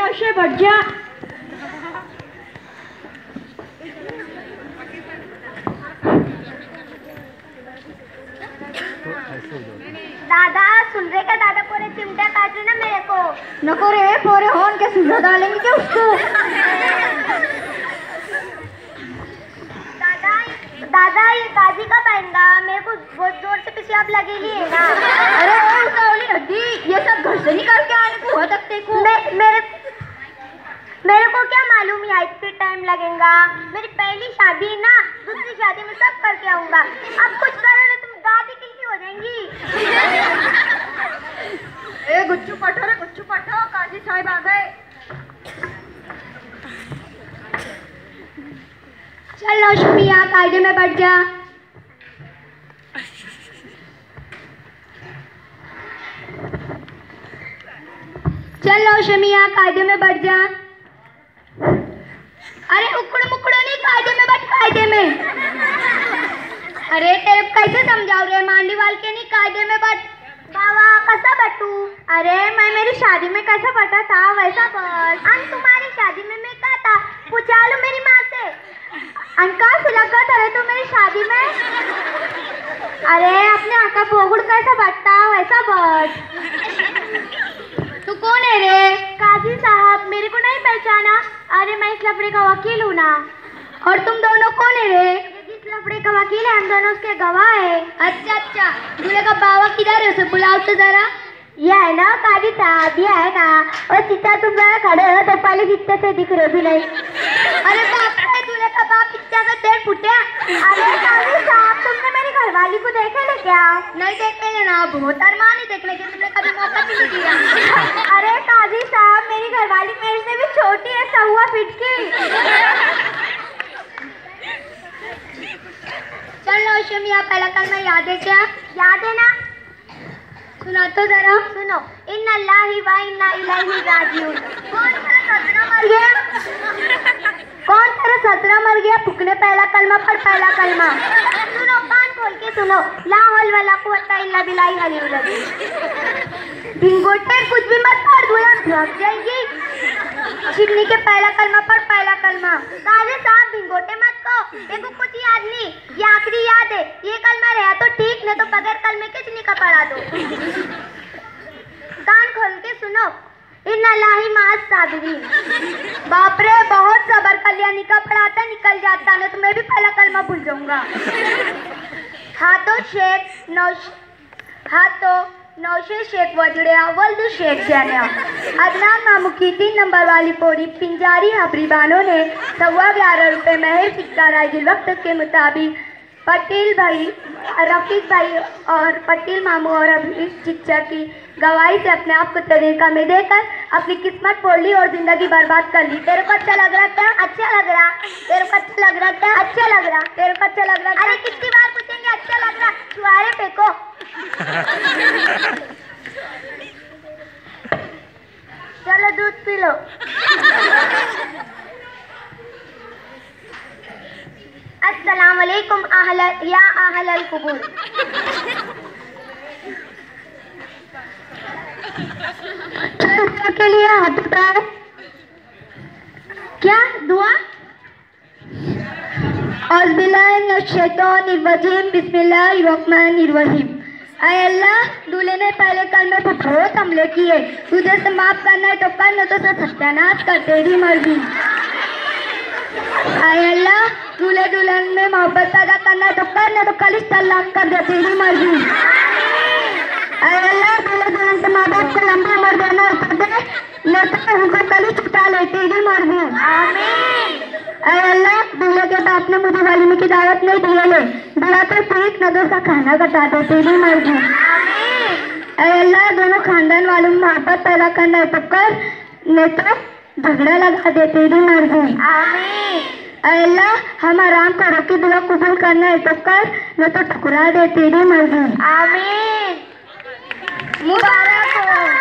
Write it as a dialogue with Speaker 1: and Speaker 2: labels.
Speaker 1: नौशे बढ़ जा।
Speaker 2: दादा सुन रहे क्या? दादा पूरे चिमटा काट रहे ना मेरे को।
Speaker 1: नको रे, पूरे होन के सुझा डालेंगे क्या उसको?
Speaker 2: दादा ये काजी कब आएगा? मेरे को बहुत जोर से पेशाब लगेगी है ना।
Speaker 1: अरे उतावली हड्डी, ये सब घर से निकाल के आने को हो सकते को।
Speaker 2: मेरे को क्या मालूम है इतने टाइम लगेगा। मेरी पहली शादी ना, दूसरी शादी में सब करके आऊंगा। अब कुछ करो ना, तुम दादी किल्ली हो जाएंगी।
Speaker 1: ए गुच्चू पठो रे, गुच्चू पठो, काजी साहब आ गए।
Speaker 2: चल नौशमिया कायदे में बैठ जा। चल नौशमिया कायदे में बैठ जा। अरे उकड़ मुकड़ो नहीं, कायदे में बैठ, कायदे में। अरे तेरे कैसे समझाओ रे? मांडी वाल के नहीं, कायदे में बैठ। बाबा कैसा बैठू? अरे मैं मेरी शादी में कैसा बैठा था वैसा बैठ। अन तुम्हारी शादी में मैं क्या था? पूछा लो मेरी माँ से। अंका से लगा था तू मेरी शादी में? अरे अपने आका पोगुड़ कैसा बैठता वैसा बैठ। तू कौन है रे? काजी साहब, मेरे को नहीं पहचाना? अरे मैं इस लफड़े का वकील हूँ ना। और तुम दोनों कौन है रे? जिस लफड़े का वकील है हम दोनों उसके गवाह है। अच्छा अच्छा, दूल्हे का बाबा किधर है? उसे बुलाओ तो जरा। यह है ना काजी साहब, यह है ना। और चिता तुम जरा खड़े हो तो पहले कितने से दिख रहे भी नहीं। अरे बाप रे, दूल्हे का बाप कितना का देर फुटे। अरे काजी साहब, तुमने मेरी घरवाली को देखे ले क्या? नहीं देखेंगे ना, बहुत अरमान ही देखने के, तुमने कभी मौका नहीं दिया। अरे काजी साहब, मेरी घरवाली मेरे से भी छोटी है, 1.25 फीट की। चल नौशमिया, पहला कलमा याद है क्या? याद है ना? सुना तो जरा। सुनो। इन्ना अल्लाहि व इन्ना इलैहि राजिऊन। कौन तेरा ससुरा मर गया? कौन तेरा ससुरा मर गया? फुकने पहला कलमा पढ़, पहला कलमा। सुनो, कान खोल के सुनो। ला हौल वला कुव्वता इल्ला बिल्लाहि अलियुल अज़ीम। भिंगोटे कुछ भी मत पढ़, दूल्हा भाग जाएंगी। चिमनी के पहला कलमा पढ़, पहला कलमा। काजी साहब भिंगोटे मत को, देखो कुछ याद नहीं, ये आखिरी याद है। ये कलमा रहा तो ठीक, नहीं तो बगैर कलमे के चिमनी का पढ़ा दो। कान खोल के सुनो। इन्ना अल्लाहि माअस साबिरीन। बाप रे, बहुत सबर कर लिया, निका पढ़ाता निकल जाता, नहीं तो मैं भी पहला कलमा भूल जाऊंगा। हाथों नौशे शेख वजड़िया वल्द शेख जानिया। अदनान मामू की 3 नंबर वाली पौड़ी पिंजारी हबरीबानों ने 11.25 रुपये महर सिक्का राइजिल वक्त के मुताबिक पटेल भाई, रफीक भाई और पटेल मामू और अभी चिच्चा की गवाही से अपने आप को तरीका में देकर अपनी किस्मत फोड़ ली और जिंदगी बर्बाद कर ली। तेरे को अच्छा लग रहा क्या? अच्छा लग रहा। तेरे को अच्छा लग रहा क्या? अच्छा लग रहा। तेरे को अच्छा लग रहा? अरे कितनी बार पूछेंगे अच्छा लग रहा? छुआरे फेंको। चलो दूध पी लो। अस्सलाम वालेकुम या अहलल कुबूर। के लिए हाथ उठाओ। क्या दुआ? बिस्मिल्लाहिर्रहमानिर्रहीम। ऐ अल्लाह, दूल्हे ने पहले कलमे पर बहुत हमले किए, तुझे से माफ करना है तो कर, न तो सत्यानाश कर, तेरी मर्जी। ऐ अल्लाह, दूल्हे दुल्हन में मोहब्बत पैदा करना है तो कर, न तो कलिश तलाक कर दे, तेरी मर्जी। ऐ अल्लाह, दूल्हे दुल्हन के माँ बाप को लंबी उम्र देना है कर दे, न तो उनको कलिश छुटा ले, तेरी मर्जी। ऐ अल्लाह, दूल्हे के बाप ने मुझे वलीमे की दावत नहीं दी है, दिया तो ठीक, न तो उसका खाना कटा दे, तेरी मर्जी। ऐ अल्लाह, दोनों खानदान वालों में मोहब्बत पैदा करना है तो कर, न तो झगड़ा लगा दे, तेरी मर्जी। ऐ अल्लाह, हम आराम को रोकी दुआ कबूल करना है तो कर, न तो ठुकरा दे, तेरी मर्जी। आमीन। मुबारक हो।